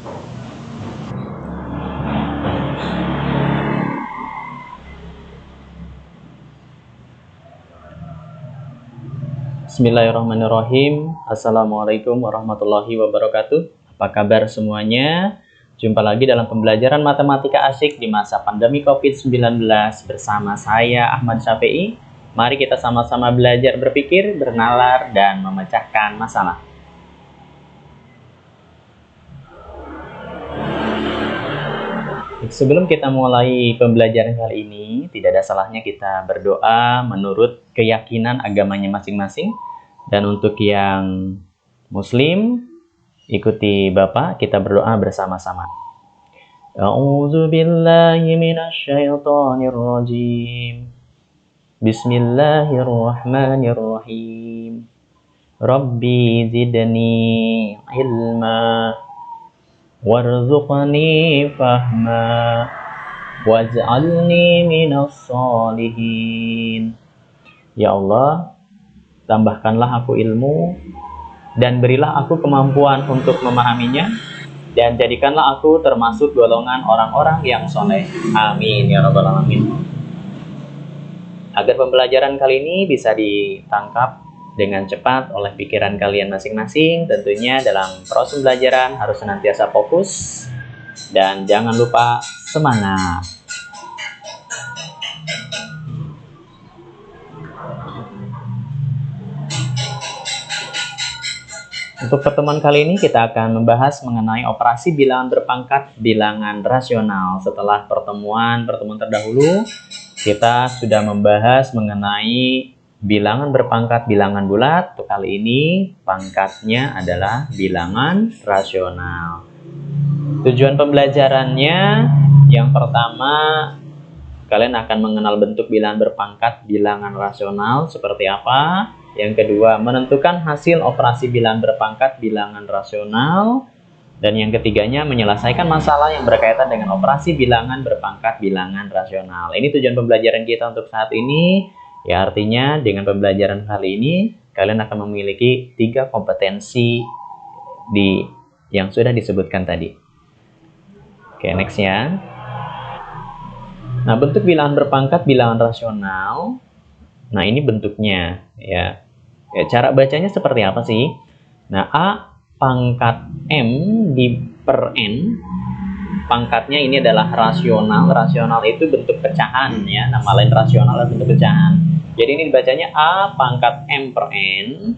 Bismillahirrahmanirrahim. Assalamualaikum warahmatullahi wabarakatuh. Apa kabar semuanya? Jumpa lagi dalam pembelajaran matematika asik di masa pandemi COVID-19 bersama saya Ahmad Syafi'i. Mari kita sama-sama belajar berpikir, bernalar, dan memecahkan masalah. Sebelum kita mulai pembelajaran kali ini, tidak ada salahnya kita berdoa menurut keyakinan agamanya masing-masing. Dan untuk yang Muslim, ikuti Bapak, kita berdoa bersama-sama. A'udzu billahi minasyaitonir rajim. Bismillahirrahmanirrahim. Rabbi zidni ilma warzuqni fahma waj'alni minas sholihin. Ya Allah, tambahkanlah aku ilmu dan berilah aku kemampuan untuk memahaminya, dan jadikanlah aku termasuk golongan orang-orang yang soleh. Amin ya rabbal alamin. Agar pembelajaran kali ini bisa ditangkap dengan cepat oleh pikiran kalian masing-masing, tentunya dalam proses pembelajaran harus senantiasa fokus dan jangan lupa semangat. Untuk pertemuan kali ini kita akan membahas mengenai operasi bilangan berpangkat bilangan rasional. Setelah pertemuan terdahulu, kita sudah membahas mengenai bilangan berpangkat bilangan bulat. Untuk kali ini pangkatnya adalah bilangan rasional. Tujuan pembelajarannya yang pertama, kalian akan mengenal bentuk bilangan berpangkat bilangan rasional seperti apa. Yang kedua, menentukan hasil operasi bilangan berpangkat bilangan rasional. Dan yang ketiganya, menyelesaikan masalah yang berkaitan dengan operasi bilangan berpangkat bilangan rasional. Ini tujuan pembelajaran kita untuk saat ini. Ya, artinya dengan pembelajaran kali ini, kalian akan memiliki 3 kompetensi yang sudah disebutkan tadi. Oke, next ya. Nah, bentuk bilangan berpangkat bilangan rasional. Nah, ini bentuknya ya. Cara bacanya seperti apa sih? Nah, A pangkat M per N. Pangkatnya ini adalah rasional. Rasional itu bentuk pecahan ya. Nama lain rasional adalah bentuk pecahan. Jadi ini dibacanya A pangkat M per N.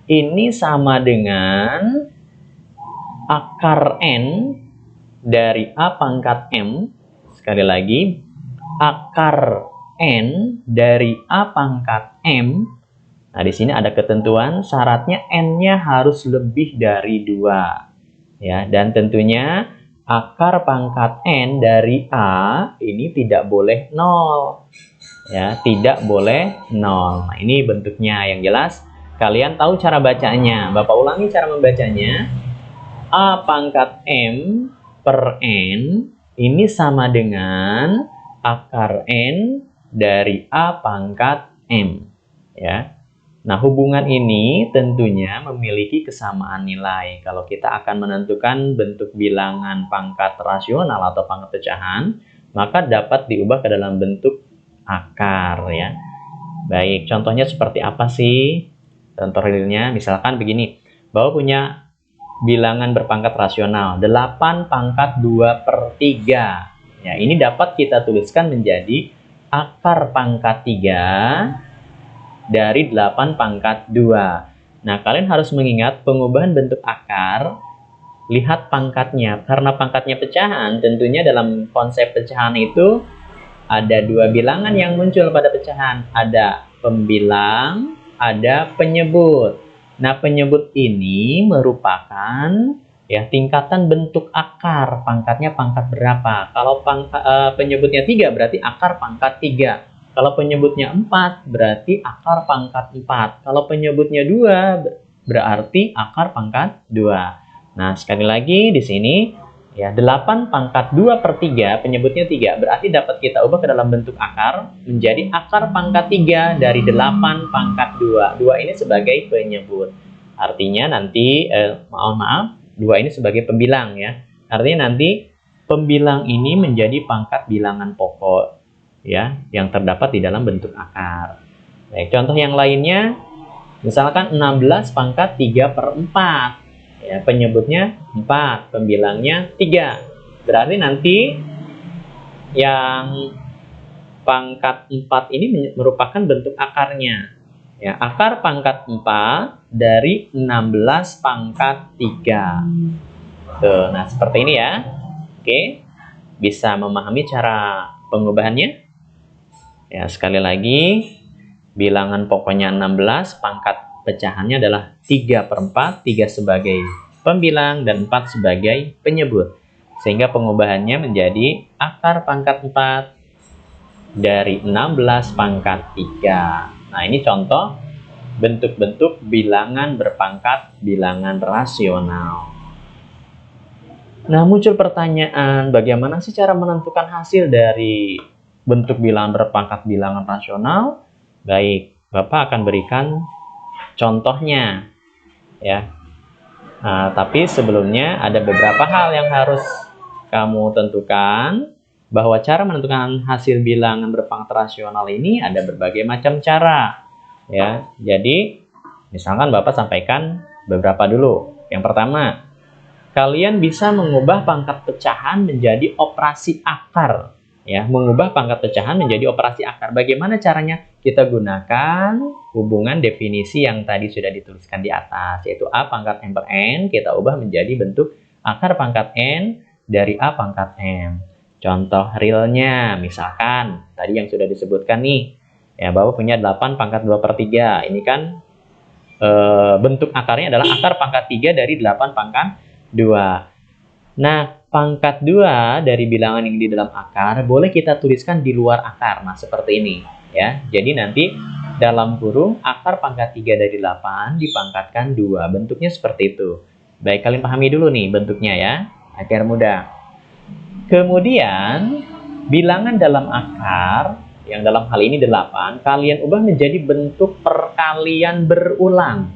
Ini sama dengan akar N dari A pangkat M. Sekali lagi, akar N dari A pangkat M. Nah, di sini ada ketentuan syaratnya N-nya harus lebih dari 2. Ya, dan tentunya akar pangkat N dari A ini tidak boleh 0. Ya, tidak boleh 0. Nah, ini bentuknya yang jelas. Kalian tahu cara bacanya. Bapak ulangi cara membacanya. A pangkat M per N ini sama dengan akar N dari A pangkat M. Ya. Nah, hubungan ini tentunya memiliki kesamaan nilai. Kalau kita akan menentukan bentuk bilangan pangkat rasional atau pangkat pecahan, maka dapat diubah ke dalam bentuk akar ya. Baik, contohnya seperti apa sih? Contoh realnya misalkan begini. Bapak punya bilangan berpangkat rasional 8 pangkat 2 per 3. Ya, ini dapat kita tuliskan menjadi akar pangkat 3 dari 8 pangkat 2. Nah, kalian harus mengingat pengubahan bentuk akar. Lihat pangkatnya. Karena pangkatnya pecahan, tentunya dalam konsep pecahan itu ada 2 bilangan yang muncul pada pecahan. Ada pembilang, ada penyebut. Nah, penyebut ini merupakan ya tingkatan bentuk akar. Pangkatnya pangkat berapa? Kalau penyebutnya 3 berarti akar pangkat 3. Kalau penyebutnya 4 berarti akar pangkat 4. Kalau penyebutnya 2 berarti akar pangkat 2. Nah, sekali lagi di sini ya 8 pangkat 2 per 3, penyebutnya 3, berarti dapat kita ubah ke dalam bentuk akar menjadi akar pangkat 3 dari 8 pangkat 2. 2 ini sebagai penyebut. Artinya nanti, 2 ini sebagai pembilang ya. Artinya nanti pembilang ini menjadi pangkat bilangan pokok, ya, yang terdapat di dalam bentuk akar. Baik, contoh yang lainnya, misalkan 16 pangkat 3/4. Ya, penyebutnya 4, pembilangnya 3. Berarti nanti yang pangkat 4 ini merupakan bentuk akarnya. Ya, akar pangkat 4 dari 16 pangkat 3. Tuh, nah seperti ini ya. Oke, bisa memahami cara pengubahannya? Ya, sekali lagi, bilangan pokoknya 16, pangkat pecahannya adalah 3/4, 3 sebagai pembilang dan 4 sebagai penyebut. Sehingga pengubahannya menjadi akar pangkat 4 dari 16 pangkat 3. Nah, ini contoh bentuk-bentuk bilangan berpangkat bilangan rasional. Nah, muncul pertanyaan, bagaimana sih cara menentukan hasil dari bentuk bilangan berpangkat bilangan rasional? Baik, Bapak akan berikan contohnya, ya. Nah, tapi sebelumnya ada beberapa hal yang harus kamu tentukan, bahwa cara menentukan hasil bilangan berpangkat rasional ini ada berbagai macam cara, ya. Jadi, misalkan Bapak sampaikan beberapa dulu. Yang pertama, kalian bisa mengubah pangkat pecahan menjadi operasi akar. Ya, mengubah pangkat pecahan menjadi operasi akar. Bagaimana caranya? Kita gunakan hubungan definisi yang tadi sudah dituliskan di atas, yaitu A pangkat N per N, kita ubah menjadi bentuk akar pangkat N dari A pangkat N. Contoh realnya, misalkan, tadi yang sudah disebutkan nih, ya, Bapak punya 8 pangkat 2/3. Ini kan bentuk akarnya adalah akar pangkat 3 dari 8 pangkat 2. Nah, pangkat 2 dari bilangan yang di dalam akar boleh kita tuliskan di luar akar. Nah, seperti ini, ya. Jadi nanti dalam kurung akar pangkat 3 dari 8 dipangkatkan 2. Bentuknya seperti itu. Baik, kalian pahami dulu nih bentuknya ya, agar mudah. Kemudian, bilangan dalam akar yang dalam hal ini 8, kalian ubah menjadi bentuk perkalian berulang.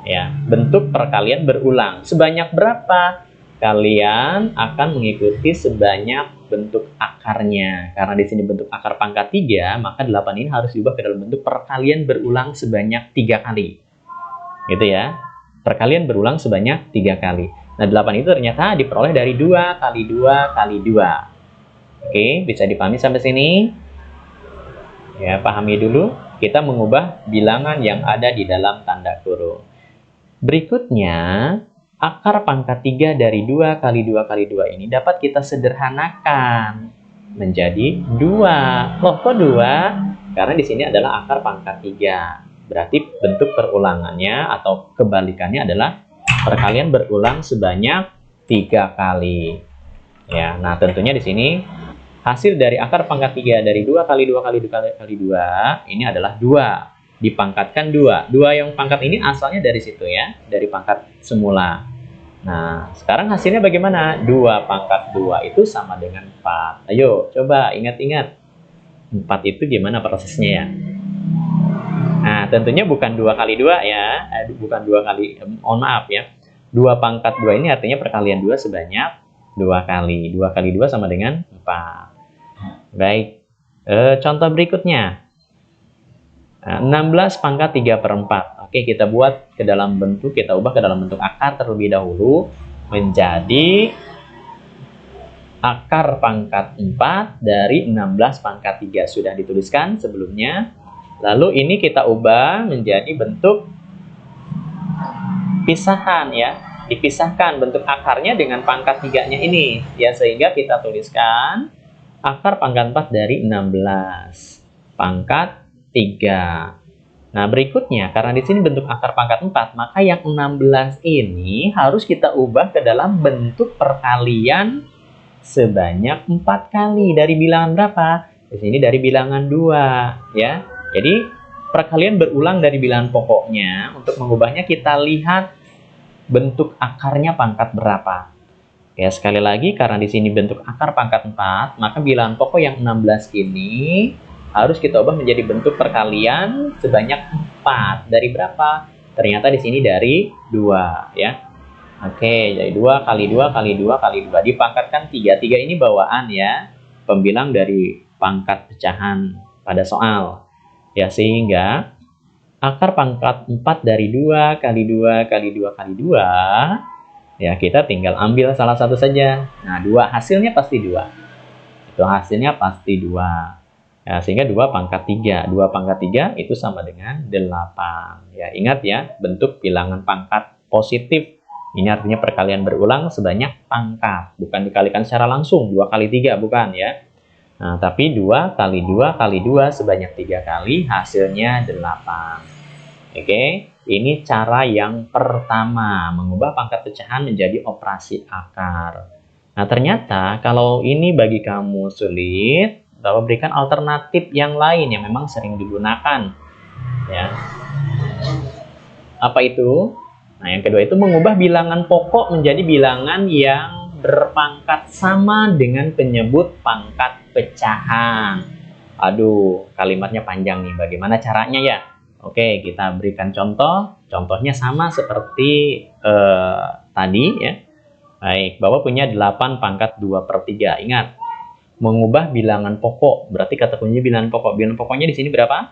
Ya, bentuk perkalian berulang. Sebanyak berapa? Kalian akan mengikuti sebanyak bentuk akarnya. Karena di sini bentuk akar pangkat 3, maka 8 ini harus diubah ke dalam bentuk perkalian berulang sebanyak 3 kali. Gitu ya. Perkalian berulang sebanyak 3 kali. Nah, 8 itu ternyata diperoleh dari 2 kali 2 kali 2. Oke, bisa dipahami sampai sini? Ya, pahami dulu. Kita mengubah bilangan yang ada di dalam tanda kurung. Berikutnya, akar pangkat 3 dari 2 kali 2 kali 2 ini dapat kita sederhanakan menjadi 2. Loh, kok 2? Karena di sini adalah akar pangkat 3. Berarti bentuk perulangannya atau kebalikannya adalah perkalian berulang sebanyak 3 kali. Ya, nah tentunya di sini hasil dari akar pangkat 3 dari 2 kali 2 kali 2 kali 2 ini adalah 2. Dipangkatkan 2. 2 yang pangkat ini asalnya dari situ ya, dari pangkat semula. Nah, sekarang hasilnya bagaimana? 2 pangkat 2 itu sama dengan 4. Ayo, coba ingat-ingat. 4 itu gimana prosesnya ya? Nah, tentunya bukan 2 kali 2 ya. Bukan 2 kali, mohon maaf ya. 2 pangkat 2 ini artinya perkalian 2 sebanyak 2 kali. 2 kali 2 sama dengan 4. Baik, contoh berikutnya. 16 pangkat 3/4. Oke, kita buat ke dalam bentuk, kita ubah ke dalam bentuk akar terlebih dahulu menjadi akar pangkat 4 dari 16 pangkat 3. Sudah dituliskan sebelumnya. Lalu ini kita ubah menjadi bentuk pisahan ya. Dipisahkan bentuk akarnya dengan pangkat 3-nya ini. Ya, sehingga kita tuliskan akar pangkat 4 dari 16 pangkat 3. Nah, berikutnya, karena di sini bentuk akar pangkat 4, maka yang 16 ini harus kita ubah ke dalam bentuk perkalian sebanyak 4 kali. Dari bilangan berapa? Di sini dari bilangan 2, ya. Jadi, perkalian berulang dari bilangan pokoknya. Untuk mengubahnya, kita lihat bentuk akarnya pangkat berapa. Ya, sekali lagi, karena di sini bentuk akar pangkat 4, maka bilangan pokok yang 16 ini harus kita ubah menjadi bentuk perkalian sebanyak 4. Dari berapa? Ternyata di sini dari 2 ya. Oke, jadi 2 kali 2 kali 2 kali 2 dipangkatkan 3. 3 ini bawaan ya, pembilang dari pangkat pecahan pada soal. Ya, sehingga akar pangkat 4 dari 2 kali 2 kali 2 kali 2, ya kita tinggal ambil salah satu saja. Nah, 2 hasilnya pasti 2. Itu hasilnya pasti 2. Ya, sehingga 2 pangkat 3. 2 pangkat 3 itu sama dengan 8. Ya, ingat ya, bentuk bilangan pangkat positif. Ini artinya perkalian berulang sebanyak pangkat. Bukan dikalikan secara langsung, 2 kali 3, bukan ya. Nah, tapi 2 kali 2 kali 2 sebanyak 3 kali, hasilnya 8. Oke, ini cara yang pertama, mengubah pangkat pecahan menjadi operasi akar. Nah, ternyata kalau ini bagi kamu sulit, Bapak berikan alternatif yang lain yang memang sering digunakan. Ya. Apa itu? Nah, yang kedua itu mengubah bilangan pokok menjadi bilangan yang berpangkat sama dengan penyebut pangkat pecahan. Aduh, kalimatnya panjang nih. Bagaimana caranya ya? Oke, kita berikan contoh. Contohnya sama seperti tadi ya. Baik, Bapak punya 8 pangkat 2/3. Ingat, mengubah bilangan pokok. Berarti kata kunci bilangan pokok. Bilangan pokoknya di sini berapa?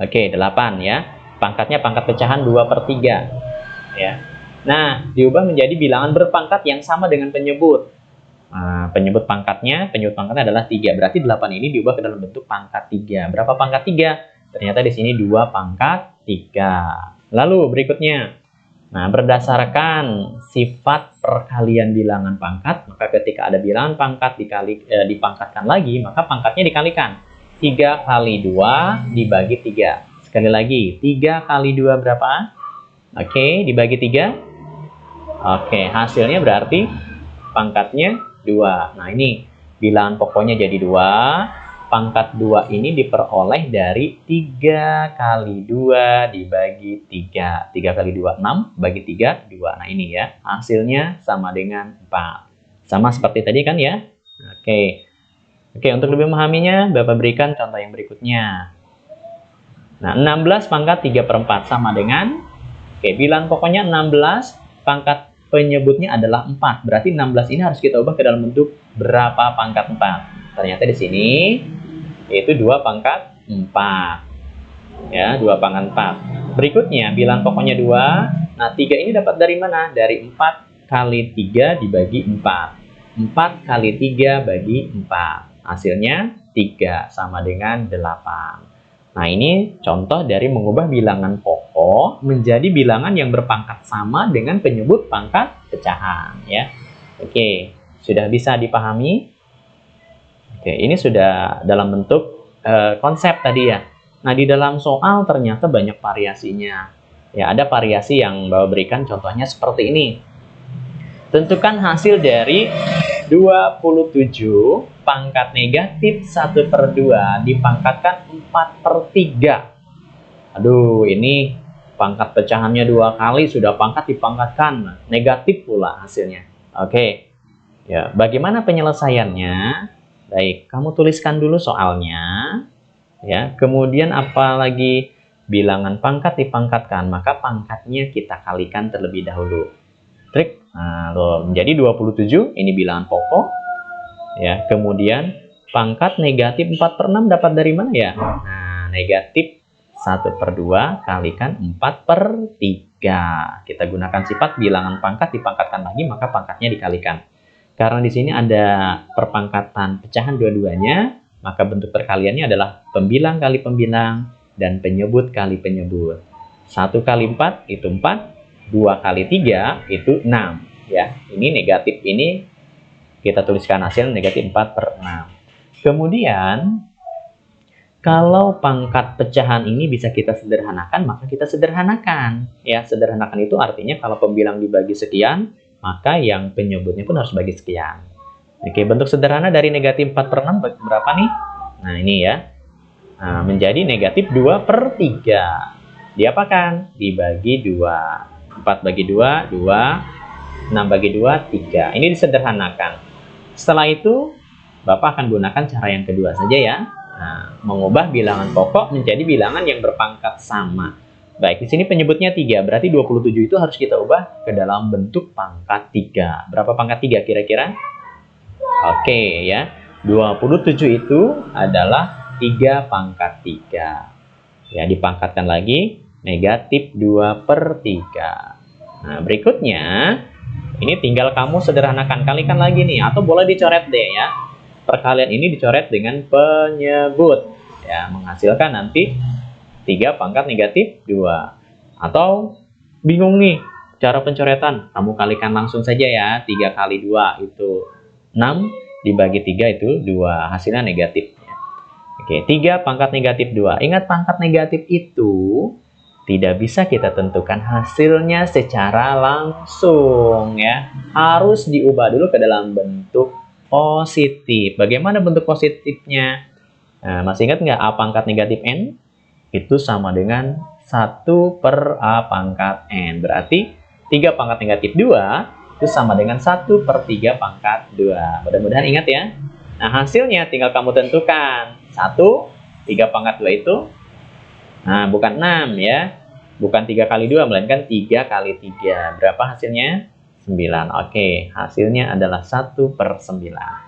Oke, 8 ya. Pangkatnya pangkat pecahan 2/3. Ya. Nah, diubah menjadi bilangan berpangkat yang sama dengan penyebut. Nah, penyebut pangkatnya adalah 3. Berarti 8 ini diubah ke dalam bentuk pangkat 3. Berapa pangkat 3? Ternyata di sini 2 pangkat 3. Lalu berikutnya. Nah, berdasarkan sifat perkalian bilangan pangkat, maka ketika ada bilangan pangkat dipangkatkan lagi, maka pangkatnya dikalikan. 3 kali 2 dibagi 3. Sekali lagi, 3 kali 2 berapa? Oke, dibagi 3. Oke, hasilnya berarti pangkatnya 2. Nah, ini bilangan pokoknya jadi 2. Pangkat 2 ini diperoleh dari 3 kali 2 dibagi 3. 3 kali 2, 6. Bagi 3, 2. Nah, ini ya. Hasilnya sama dengan 4. Sama seperti tadi kan ya? Oke. Oke, untuk lebih memahaminya, Bapak berikan contoh yang berikutnya. Nah, 16 pangkat 3/4 sama dengan... Oke, bilangan pokoknya 16, pangkat penyebutnya adalah 4. Berarti 16 ini harus kita ubah ke dalam bentuk berapa pangkat 4. Ternyata di sini yaitu 2 pangkat 4. Ya, 2 pangkat 4. Berikutnya, bilangan pokoknya 2. Nah, 3 ini dapat dari mana? Dari 4 kali 3 dibagi 4. 4 kali 3 bagi 4. Hasilnya 3 sama dengan 8. Nah, ini contoh dari mengubah bilangan pokok menjadi bilangan yang berpangkat sama dengan penyebut pangkat pecahan ya. Oke, sudah bisa dipahami? Oke, ini sudah dalam bentuk konsep tadi ya. Nah, di dalam soal ternyata banyak variasinya. Ya, ada variasi yang Bapak berikan contohnya seperti ini. Tentukan hasil dari 27 pangkat negatif 1/2 dipangkatkan 4/3. Aduh, ini pangkat pecahannya 2 kali, sudah pangkat dipangkatkan. Negatif pula hasilnya. Oke. Ya, bagaimana penyelesaiannya? Baik, kamu tuliskan dulu soalnya. Ya, kemudian apalagi bilangan pangkat dipangkatkan, maka pangkatnya kita kalikan terlebih dahulu. Trik. Nah, menjadi 27 ini bilangan pokok. Ya, kemudian pangkat negatif 4/6 dapat dari mana ya? Nah, negatif 1/2 kalikan 4/3. Kita gunakan sifat bilangan pangkat dipangkatkan lagi, maka pangkatnya dikalikan. Karena di sini ada perpangkatan pecahan dua-duanya, maka bentuk perkaliannya adalah pembilang kali pembilang dan penyebut kali penyebut. 1 kali 4 itu 4. 2 kali 3 itu 6 ya. Ini negatif, ini kita tuliskan hasil negatif 4/6. Kemudian kalau pangkat pecahan ini bisa kita sederhanakan, maka kita sederhanakan ya. Sederhanakan itu artinya kalau pembilang dibagi sekian, maka yang penyebutnya pun harus bagi sekian. Oke, bentuk sederhana dari negatif 4/6 berapa nih? Nah, ini ya. Nah, menjadi negatif 2/3. Diapakan? Dibagi 2. 4 bagi 2, 2. 6 bagi 2, 3. Ini disederhanakan. Setelah itu, Bapak akan gunakan cara yang kedua saja ya. Nah, mengubah bilangan pokok menjadi bilangan yang berpangkat sama. Baik, di sini penyebutnya 3, berarti 27 itu harus kita ubah ke dalam bentuk pangkat 3. Berapa pangkat 3 kira-kira? Oke ya, 27 itu adalah 3 pangkat 3. Ya, dipangkatkan lagi, negatif 2/3. Nah, berikutnya, ini tinggal kamu sederhanakan, kalikan lagi nih, atau boleh dicoret deh ya. Perkalian ini dicoret dengan penyebut. Ya, menghasilkan nanti 3 pangkat negatif 2. Atau bingung nih cara pencoretan, kamu kalikan langsung saja ya. 3 kali 2 itu 6, dibagi 3 itu 2, hasilnya negatif. Oke, 3 pangkat negatif 2. Ingat, pangkat negatif itu tidak bisa kita tentukan hasilnya secara langsung ya. Harus diubah dulu ke dalam bentuk positif. Bagaimana bentuk positifnya? Nah, masih ingat nggak A pangkat negatif N? Itu sama dengan 1/A pangkat N. Berarti 3 pangkat negatif 2 itu sama dengan 1/3 pangkat 2. Mudah-mudahan ingat ya. Nah, hasilnya tinggal kamu tentukan. 1, 3 pangkat 2 itu, nah bukan 6 ya. Bukan 3 kali 2, melainkan 3 kali 3. Berapa hasilnya? 9. Oke, hasilnya adalah 1/9.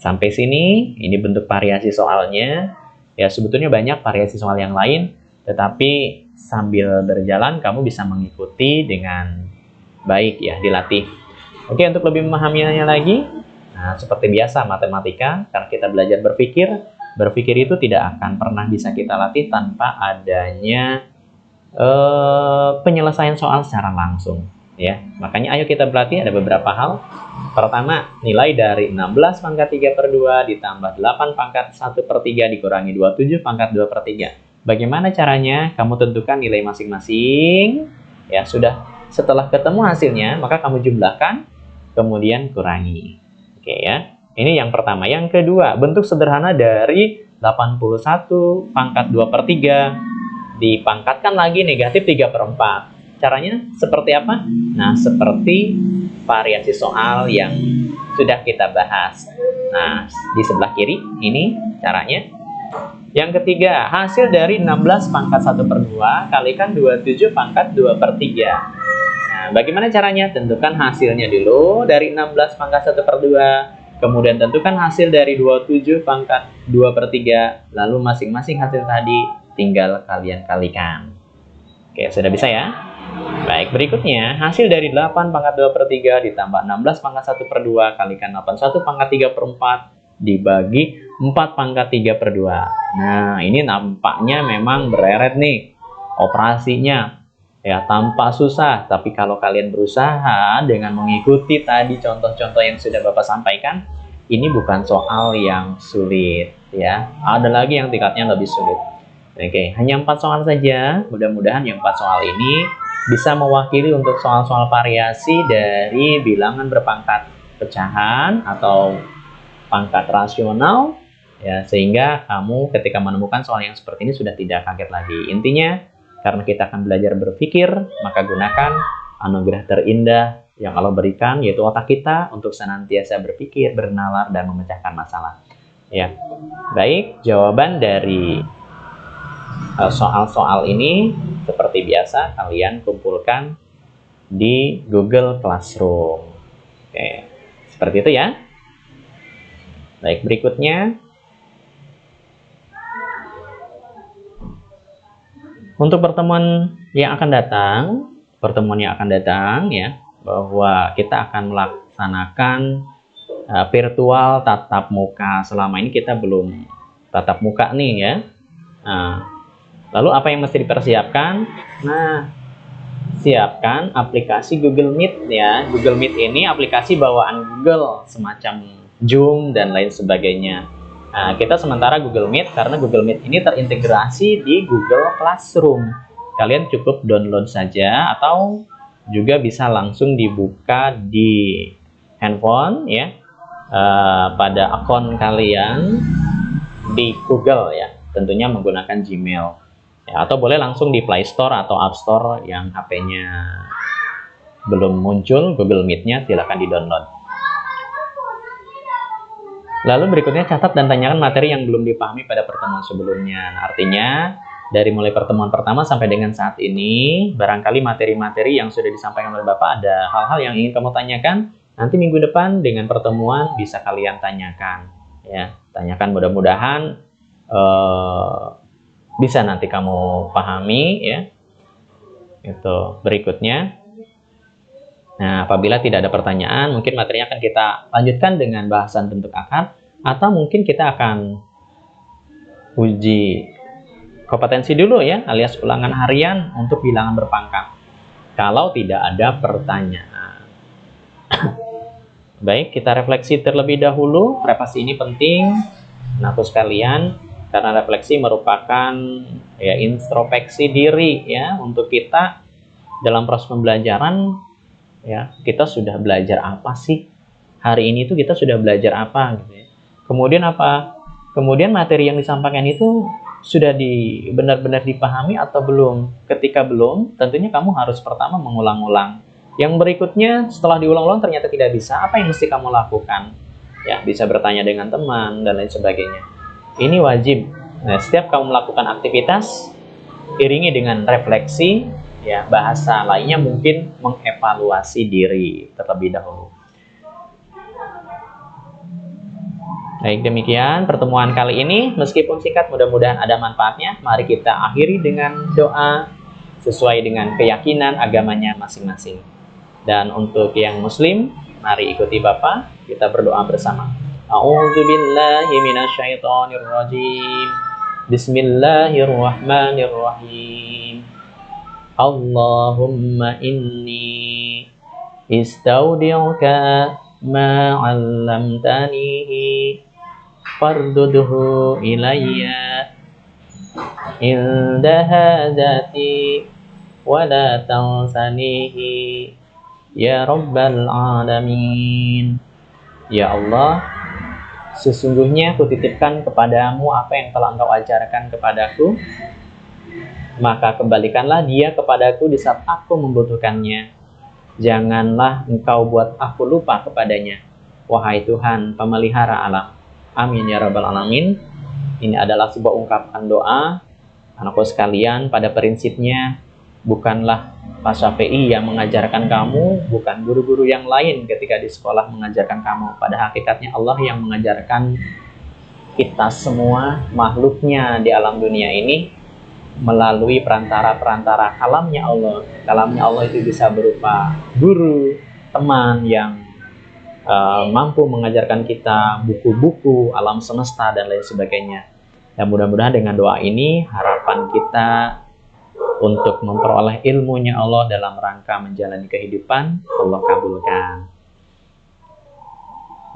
Sampai sini, ini bentuk variasi soalnya. Ya, sebetulnya banyak variasi soal yang lain, tetapi sambil berjalan kamu bisa mengikuti dengan baik ya, dilatih. Oke, untuk lebih memahaminya lagi, nah seperti biasa matematika, karena kita belajar berpikir itu tidak akan pernah bisa kita latih tanpa adanya penyelesaian soal secara langsung. Ya, makanya ayo kita berlatih. Ada beberapa hal. Pertama, nilai dari 16 pangkat 3/2 ditambah 8 pangkat 1/3 dikurangi 27 pangkat 2/3. Bagaimana caranya? Kamu tentukan nilai masing-masing. Ya, sudah. Setelah ketemu hasilnya, maka kamu jumlahkan, kemudian kurangi. Oke ya. Ini yang pertama. Yang kedua, bentuk sederhana dari 81 pangkat 2/3 dipangkatkan lagi negatif 3/4. Caranya seperti apa? Nah, seperti variasi soal yang sudah kita bahas. Nah, di sebelah kiri ini caranya. Yang ketiga, hasil dari 16 pangkat 1/2 kalikan 27 pangkat 2/3. Nah, bagaimana caranya? Tentukan hasilnya dulu dari 16 pangkat 1/2. Kemudian tentukan hasil dari 27 pangkat 2/3. Lalu masing-masing hasil tadi tinggal kalian kalikan. Oke, sudah bisa ya? Baik, berikutnya hasil dari 8 pangkat 2/3 ditambah 16 pangkat 1/2 kalikan 81 pangkat 3/4 dibagi 4 pangkat 3/2. Nah, ini nampaknya memang bereret nih operasinya. Ya, tampak susah, tapi kalau kalian berusaha dengan mengikuti tadi contoh-contoh yang sudah Bapak sampaikan, ini bukan soal yang sulit ya. Ada lagi yang tingkatnya lebih sulit. Oke, hanya 4 soal saja. Mudah-mudahan yang 4 soal ini bisa mewakili untuk soal-soal variasi dari bilangan berpangkat pecahan atau pangkat rasional ya, sehingga kamu ketika menemukan soal yang seperti ini sudah tidak kaget lagi. Intinya, karena kita akan belajar berpikir, maka gunakan anugerah terindah yang Allah berikan, yaitu otak kita, untuk senantiasa berpikir, bernalar, dan memecahkan masalah. Ya, baik, jawaban dari soal-soal ini seperti biasa kalian kumpulkan di Google Classroom. Oke, seperti itu ya. Baik, berikutnya untuk pertemuan yang akan datang ya, bahwa kita akan melaksanakan virtual tatap muka. Selama ini kita belum tatap muka nih ya. Nah, lalu apa yang mesti dipersiapkan? Nah, siapkan aplikasi Google Meet ya. Google Meet ini aplikasi bawaan Google, semacam Zoom dan lain sebagainya. Nah, kita sementara Google Meet karena Google Meet ini terintegrasi di Google Classroom. Kalian cukup download saja atau juga bisa langsung dibuka di handphone ya, pada akun kalian di Google ya. Tentunya menggunakan Gmail. Ya, atau boleh langsung di Play Store atau App Store yang HP-nya belum muncul Google Meet-nya, silahkan di-download. Lalu berikutnya catat dan tanyakan materi yang belum dipahami pada pertemuan sebelumnya. Artinya, dari mulai pertemuan pertama sampai dengan saat ini, barangkali materi-materi yang sudah disampaikan oleh Bapak ada hal-hal yang ingin kamu tanyakan, nanti minggu depan dengan pertemuan bisa kalian tanyakan. Ya, tanyakan, mudah-mudahan bisa nanti kamu pahami ya. Itu berikutnya. Nah, apabila tidak ada pertanyaan, mungkin materinya akan kita lanjutkan dengan bahasan bentuk akad, atau mungkin kita akan uji kompetensi dulu ya, alias ulangan harian untuk bilangan berpangkat. Kalau tidak ada pertanyaan. Baik, kita refleksi terlebih dahulu. Refleksi ini penting, nah sekalian, karena refleksi merupakan ya introspeksi diri ya untuk kita dalam proses pembelajaran. Ya, kita sudah belajar apa sih hari ini? Tuh kita sudah belajar apa gitu ya. Kemudian apa? Kemudian materi yang disampaikan itu sudah benar-benar dipahami atau belum? Ketika belum, tentunya kamu harus pertama mengulang-ulang. Yang berikutnya, setelah diulang-ulang ternyata tidak bisa, apa yang mesti kamu lakukan? Ya, bisa bertanya dengan teman dan lain sebagainya. Ini wajib. Nah, setiap kamu melakukan aktivitas, iringi dengan refleksi. Ya, bahasa lainnya mungkin mengevaluasi diri terlebih dahulu. Baik, demikian pertemuan kali ini. Meskipun singkat, mudah-mudahan ada manfaatnya. Mari kita akhiri dengan doa sesuai dengan keyakinan agamanya masing-masing. Dan untuk yang muslim, mari ikuti Bapak. Kita berdoa bersama. A'udzubillahi minasyaitonirrajim. Bismillahirrahmanirrahim. Allahumma inni istaudi'uka ma 'allamtanihi fardudhu ilayya inda hajati wa la tansanihi ya rabbal alamin. Ya Allah, sesungguhnya kutitipkan kepadamu apa yang telah Engkau ajarkan kepadaku, maka kembalikanlah dia kepadaku di saat aku membutuhkannya. Janganlah Engkau buat aku lupa kepadanya, wahai Tuhan pemelihara alam. Amin ya rabbal alamin. Ini adalah sebuah ungkapan doa. Anakku sekalian, pada prinsipnya bukanlah Pak Syafi'i yang mengajarkan kamu, bukan guru-guru yang lain ketika di sekolah mengajarkan kamu. Pada hakikatnya Allah yang mengajarkan kita semua makhluknya di alam dunia ini melalui perantara-perantara kalamnya Allah. Kalamnya Allah itu bisa berupa guru, teman yang mampu mengajarkan kita, buku-buku, alam semesta, dan lain sebagainya. Dan mudah-mudahan dengan doa ini, harapan kita untuk memperoleh ilmunya Allah dalam rangka menjalani kehidupan, Allah kabulkan.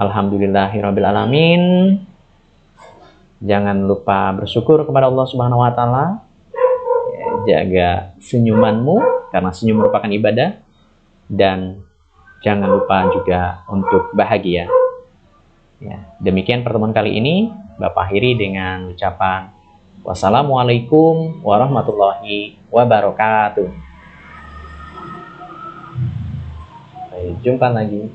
Alhamdulillahirabbil alamin. Jangan lupa bersyukur kepada Allah Subhanahu wa taala. Jaga senyumanmu, karena senyum merupakan ibadah. Dan jangan lupa juga untuk bahagia. Ya, demikian pertemuan kali ini. Bapak akhiri dengan ucapan wassalamualaikum warahmatullahi wabarakatuh. Sampai jumpa lagi.